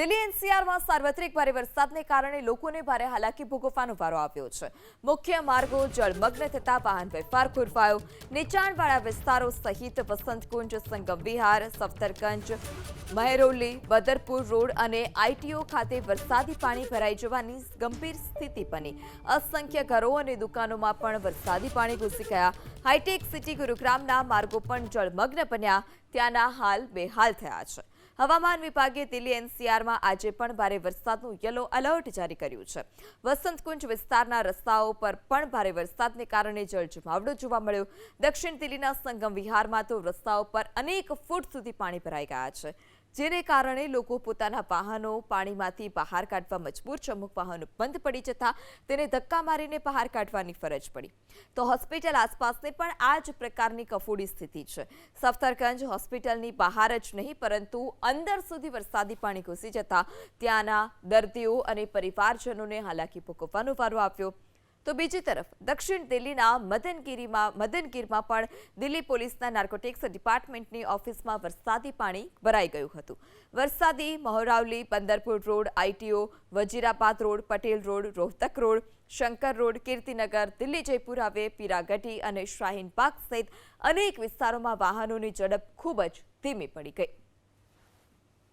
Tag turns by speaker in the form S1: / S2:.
S1: દિલ્હી એનસીઆરમાં સાર્વત્રિક ભારે વરસાદને કારણે લોકોને ભારે હાલાકી ભોગવવાનો વારો આવ્યો છે. મુખ્ય માર્ગો જળમગ્ન થતા વાહન વ્યવહાર ખોરવાયો. નીચાણવાળા વિસ્તારો સહિત વસંતકુંજ, સંગમ વિહાર, સફદરગંજ, મહેરૌલી, બદરપુર રોડ અને આઈટીઓ ખાતે વરસાદી પાણી ભરાઈ જવાની ગંભીર સ્થિતિ બની. અસંખ્ય ઘરો અને દુકાનોમાં પણ વરસાદી પાણી ઘૂસી ગયા. હાઈટેક સિટી ગુરુગ્રામના માર્ગો પણ જળમગ્ન બન્યા. ત્યાંના હાલ બેહાલ થયા છે. હવામાન વિભાગે દિલ્હી એનસીઆરમાં આજે પણ ભારે વરસાદનું યલો એલર્ટ જારી કર્યું છે. વસંતકુંજ વિસ્તારના રસ્તાઓ પર પણ ભારે વરસાદને કારણે જળજમાવડો જોવા મળ્યો. દક્ષિણ દિલ્હીના સંગમ વિહારમાં તો રસ્તાઓ પર અનેક ફૂટ સુધી પાણી ભરાઈ ગયા છે, જેને કારણે લોકો પોતાના વાહનો પાણીમાંથી બહાર કાઢવા મજબૂર છે. અમુક વાહનો બંધ પડી જતા તેને ધક્કા મારીને બહાર કાઢવાની ફરજ પડી. તો હોસ્પિટલ આસપાસને પણ આ જ પ્રકારની કફોડી સ્થિતિ છે. સફદરગંજ હોસ્પિટલની બહાર જ નહીં પરંતુ અંદર સુધી વરસાદી પાણી ઘૂસી જતા ત્યાંના દર્દીઓ અને પરિવારજનોને હાલાકી ભોગવવાનો વારો આવ્યો. તો બીજી તરફ દક્ષિણ દિલ્હીના મદનગીરમાં પણ દિલ્હી પોલીસના નાર્કોટિક્સ ડિપાર્ટમેન્ટની ઓફિસમાં વરસાદી પાણી ભરાઈ ગયું હતું. વરસાદી મહોરાવલી, Bandarpur road, ITO, Wazirabad road, Patel road, Rohtak road, Shankar road, Kirti Nagar, Delhi Jaipur highway, Peeragarhi અને શાહીન બાગ સહિત અનેક વિસ્તારોમાં વાહનોની ઝડપ ખૂબ જ ધીમી પડી ગઈ.